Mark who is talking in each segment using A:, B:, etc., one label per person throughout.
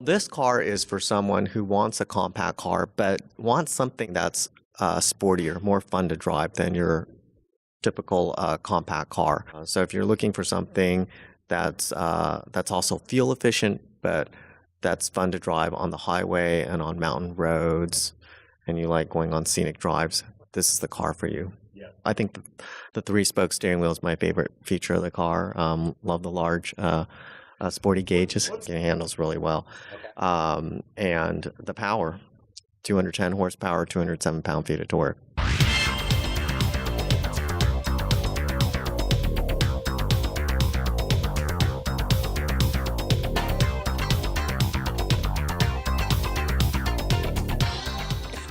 A: This car is for someone who wants a compact car, but wants something that's sportier, more fun to drive than your typical compact car. So if you're looking for something that's also fuel efficient, but that's fun to drive on the highway and on mountain roads, and you like going on scenic drives, this is the car for you. Yeah. I think the three-spoke steering wheel is my favorite feature of the car. Love the large sporty gauges. It handles really well. Okay. And the power, 210 horsepower, 207 pound-feet of torque.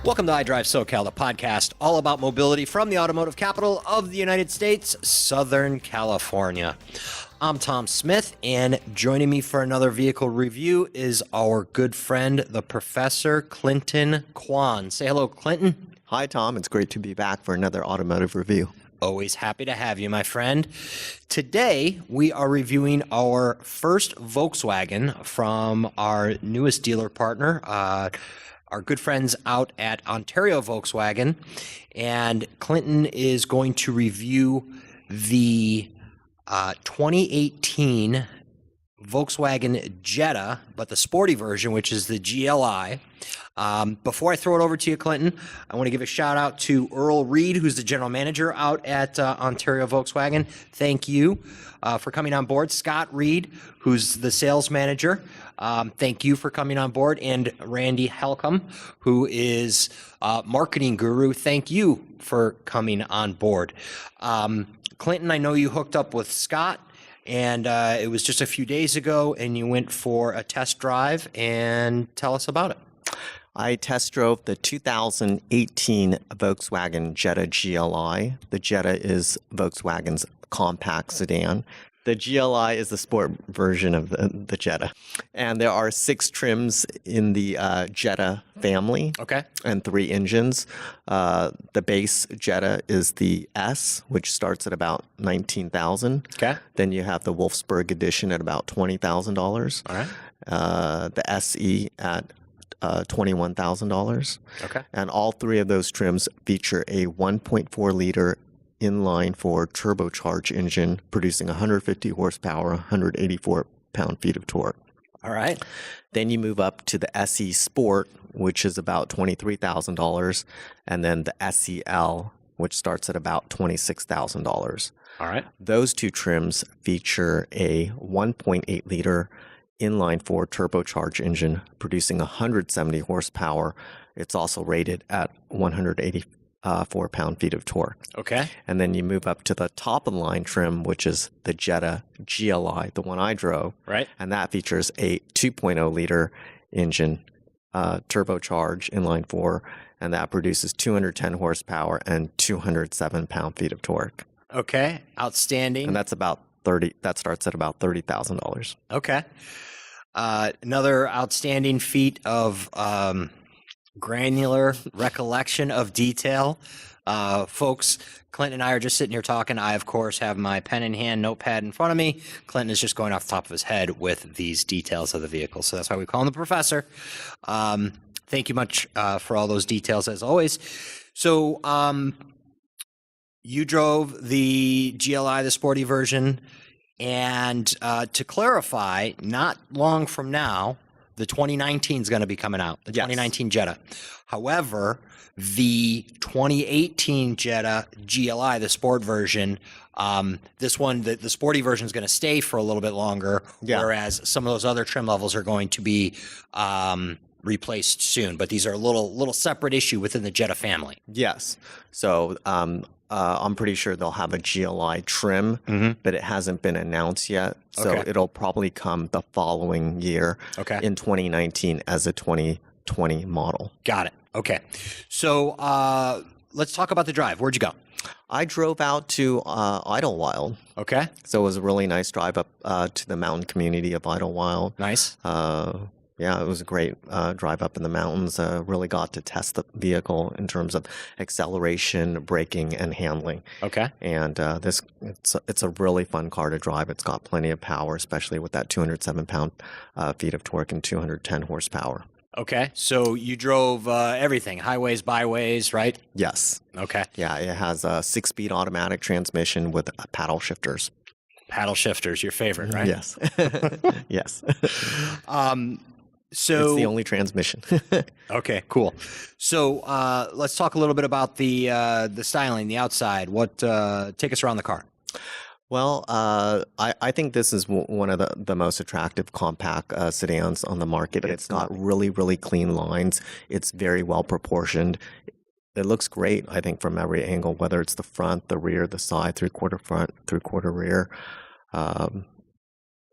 B: Welcome to iDriveSoCal, the podcast all about mobility from the automotive capital of the United States, Southern California. I'm Tom Smith, and joining me for another vehicle review is our good friend, the Professor Clinton Kwan. Say hello, Clinton.
A: Hi, Tom. It's great to be back for another automotive review.
B: Always happy to have you, my friend. Today, we are reviewing our first Volkswagen from our newest dealer partner, our good friends out at Ontario Volkswagen, and Clinton is going to review the 2018 Volkswagen Jetta, but the sporty version, which is the GLI. Before I throw it over to you, Clinton, I want to give a shout out to Earl Reed, who's the general manager out at Ontario Volkswagen. Thank you for coming on board. Scott Reed, who's the sales manager. Thank you for coming on board. And Randy Helcom, who is marketing guru. Thank you for coming on board. Clinton, I know you hooked up with Scott, and it was just a few days ago, and you went for a test drive. And tell us about it.
A: I test drove the 2018 Volkswagen Jetta GLI. The Jetta is Volkswagen's compact sedan. The GLI is the sport version of the Jetta. And there are 6 trims in the Jetta family. Okay. And 3 engines. The base Jetta is the S, which starts at about $19,000. Okay. Then you have the Wolfsburg edition at about $20,000. All right. The SE at $21,000. Okay. And all 3 of those trims feature a 1.4 liter inline-4 turbocharged engine producing 150 horsepower, 184 pound-feet of torque. All right. Then you move up to the SE Sport, which is about $23,000, and then the SEL, which starts at about $26,000. All right. Those 2 trims feature a 1.8 liter inline-4 turbocharged engine producing 170 horsepower. It's also rated at 184 pound-feet of torque. Okay. And then you move up to the top of the line trim, which is the Jetta GLI, the one I drove. Right. And that features a 2.0 liter engine, turbocharged inline-4, and that produces 210 horsepower and 207 pound-feet of torque. Okay. Outstanding. And that starts at about $30,000. Okay. Another outstanding feat of granular recollection of detail. Folks, Clinton and I are just sitting here talking. I, of course, have my pen in hand, notepad in front of me. Clinton is just going off the top of his head with these details of the vehicle. So that's why we call him the professor. Thank you much for all those details, as always. So you drove the GLI, the sporty version. And to clarify, not long from now, the 2019 is going to be coming out, the 2019 Jetta. However, the 2018 Jetta GLI, the sport version, this one, the sporty version is going to stay for a little bit longer, whereas some of those other trim levels are going to be replaced soon. But these are a little separate issue within the Jetta family. Yes. So I'm pretty sure they'll have a GLI trim, but it hasn't been announced yet. So it'll probably come the following year in 2019 as a 2020 model. Got it. Okay. So let's talk about the drive. Where'd you go? I drove out to Idlewild. Okay. So it was a really nice drive up to the mountain community of Idlewild. Nice. Yeah, it was a great drive up in the mountains. Really got to test vehicle in terms of acceleration, braking, and handling.
B: Okay.
A: And it's a really fun car to drive. It's got plenty of power, especially with that 207 pound-feet of torque and 210 horsepower.
B: Okay. So you drove everything, highways, byways, right?
A: Yes.
B: Okay.
A: Yeah, it has a 6-speed automatic transmission with paddle shifters.
B: Paddle shifters, your favorite, right?
A: Yes. Yes.
B: So
A: it's the only transmission.
B: Okay, cool. So let's talk a little bit about the styling, the outside. What take us around the car?
A: Well, I think this is one of the most attractive compact sedans on the market. It's got really, really clean lines. It's very well proportioned. It looks great, I think, from every angle, whether it's the front, the rear, the side, three-quarter front, three-quarter rear.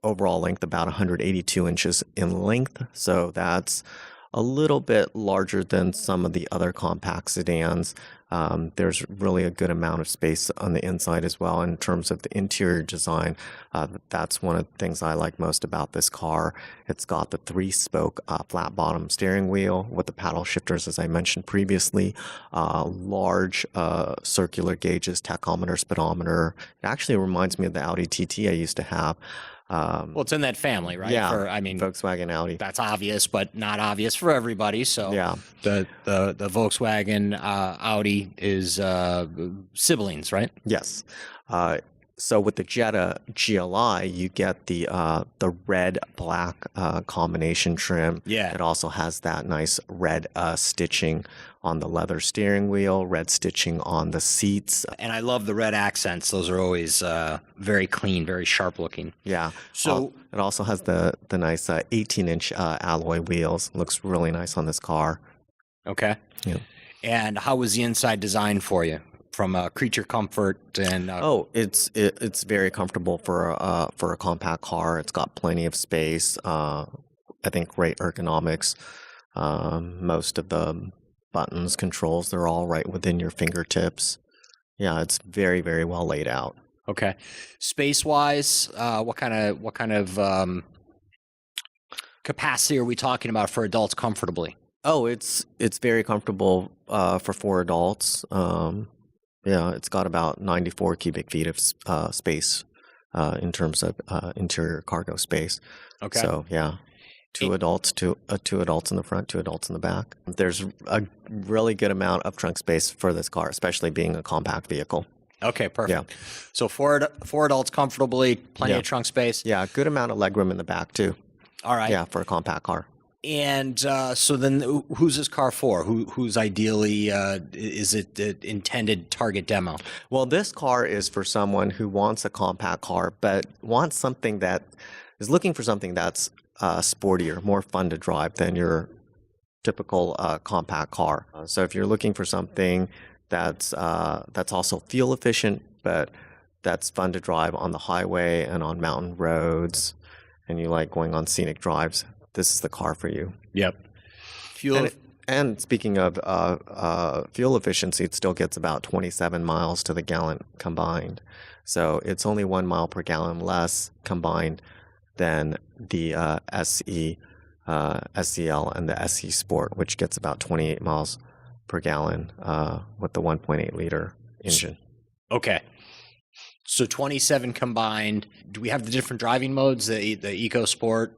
A: Overall length about 182 inches in length, so that's a little bit larger than some of the other compact sedans. There's really a good amount of space on the inside as well. In terms of the interior design, that's one of the things I like most about this car. It's got the 3-spoke flat bottom steering wheel with the paddle shifters, as I mentioned previously, large circular gauges, tachometer, speedometer. It actually reminds me of the Audi TT I used to have.
B: Well, it's in that family, right?
A: Yeah,
B: Volkswagen
A: Audi.
B: That's obvious, but not obvious for everybody. So
A: yeah,
B: the Volkswagen Audi is siblings, right?
A: Yes. So with the Jetta GLI, you get the red black combination trim.
B: Yeah.
A: It also has that nice red stitching on the leather steering wheel, red stitching on the seats.
B: And I love the red accents. Those are always very clean, very sharp looking.
A: Yeah.
B: So
A: it also has the nice 18-inch alloy wheels. Looks really nice on this car.
B: Okay.
A: Yeah.
B: And how was the inside design for you? From creature comfort and
A: it's very comfortable for a compact car. It's got plenty of space. I think great ergonomics. Most of the buttons, controls, they're all right within your fingertips. Yeah, it's very, very well laid out.
B: Okay. Space wise, what kind of capacity are we talking about for adults comfortably?
A: Oh, it's very comfortable for 4 adults. Yeah, it's got about 94 cubic feet of space in terms of interior cargo space.
B: Okay.
A: So yeah, two adults in the front, 2 adults in the back. There's a really good amount of trunk space for this car, especially being a compact vehicle.
B: Okay, perfect.
A: Yeah.
B: So four adults comfortably, plenty of trunk space.
A: Yeah, good amount of legroom in the back too.
B: All right.
A: Yeah, for a compact car.
B: And so then who's this car for? Who's ideally, is it the intended target demo?
A: Well, this car is for someone who wants a compact car, but wants something that is looking for something that's sportier, more fun to drive than your typical compact car. So if you're looking for something that's also fuel efficient, but that's fun to drive on the highway and on mountain roads, and you like going on scenic drives, this is the car for you.
B: Yep. Fuel.
A: And speaking of fuel efficiency, it still gets about 27 miles to the gallon combined. So it's only 1 mile per gallon less combined than the SE, SEL, and the SE Sport, which gets about 28 miles per gallon with the 1.8 liter engine.
B: Okay. So 27 combined. Do we have the different driving modes? The Eco Sport.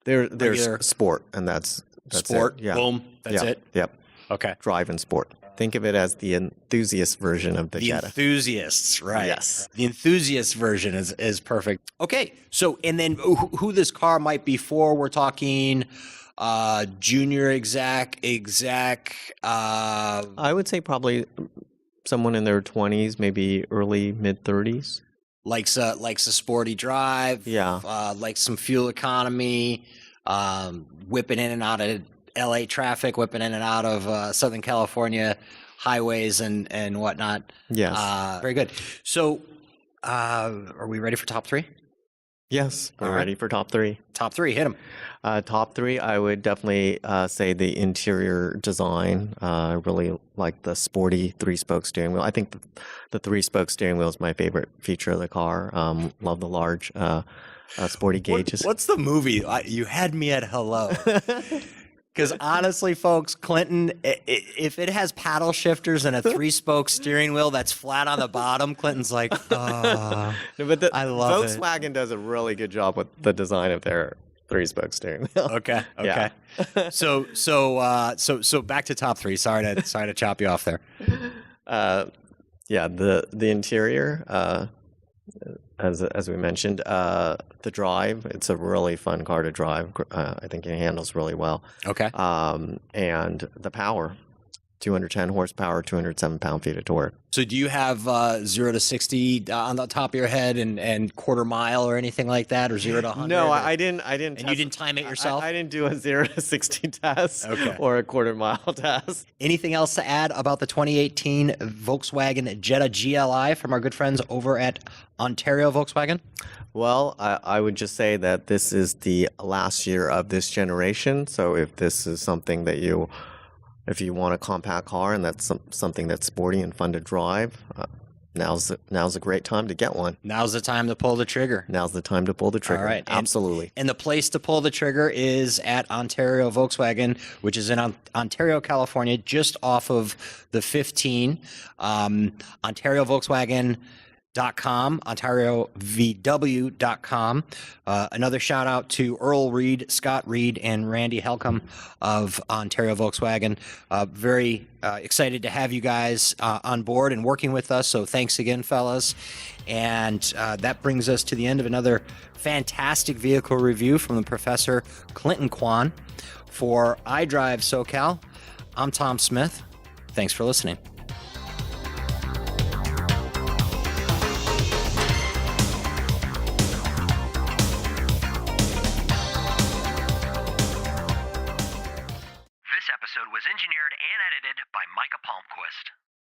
A: There's Sport, and that's
B: Sport.
A: It. Yeah.
B: Boom. That's it.
A: Yep.
B: Okay.
A: Drive and Sport. Think of it as the enthusiast version of the Jetta.
B: Enthusiasts, right?
A: Yes.
B: The enthusiast version is perfect. Okay. So, and then who this car might be for? We're talking junior exec.
A: I would say probably someone in their 20s, maybe early mid 30s.
B: Likes a sporty drive.
A: Yeah.
B: Likes some fuel economy. Whipping in and out of LA traffic, whipping in and out of Southern California highways and whatnot.
A: Yes.
B: Very good. So, are we ready for top 3?
A: Yes, we're ready for top 3.
B: Top 3, hit them.
A: Top 3, I would definitely say the interior design. I really like the sporty 3-spoke steering wheel. I think the 3-spoke steering wheel is my favorite feature of the car. Love the large sporty gauges.
B: What's the movie? You had me at hello. Because honestly, folks, Clinton, if it has paddle shifters and a 3-spoke steering wheel that's flat on the bottom, Clinton's like, oh,
A: No, but
B: I love it.
A: Volkswagen does a really good job with the design of their 3-spoke steering wheel.
B: Okay.
A: Yeah.
B: So back to top 3. Sorry to chop you off there.
A: Yeah, the interior, as we mentioned, the drive, it's a really fun car to drive. I think it handles really well.
B: Okay.
A: And the power, 210 horsepower, 207 pound-feet of torque.
B: So do you have 0 to 60 on the top of your head and quarter mile or anything like that, or 0 to 100?
A: No, I didn't.
B: And you didn't time it yourself?
A: I didn't do a 0 to 60 test
B: Okay.
A: or a quarter mile test.
B: Anything else to add about the 2018 Volkswagen Jetta GLI from our good friends over at Ontario Volkswagen?
A: Well, I would just say that this is the last year of this generation. So if this is something that if you want a compact car and that's something that's sporty and fun to drive, now's a great time to get one.
B: Now's the time to pull the trigger.
A: Now's the time to pull the trigger.
B: All right.
A: Absolutely.
B: And the place to pull the trigger is at Ontario Volkswagen, which is in Ontario, California, just off of the 15. Ontario Volkswagen. OntarioVW.com. Another shout out to Earl Reed, Scott Reed, and Randy Helcom of Ontario Volkswagen. Very excited to have you guys on board and working with us. So thanks again, fellas. And that brings us to the end of another fantastic vehicle review from the Professor Clinton Kwan. For iDriveSoCal, I'm Tom Smith. Thanks for listening.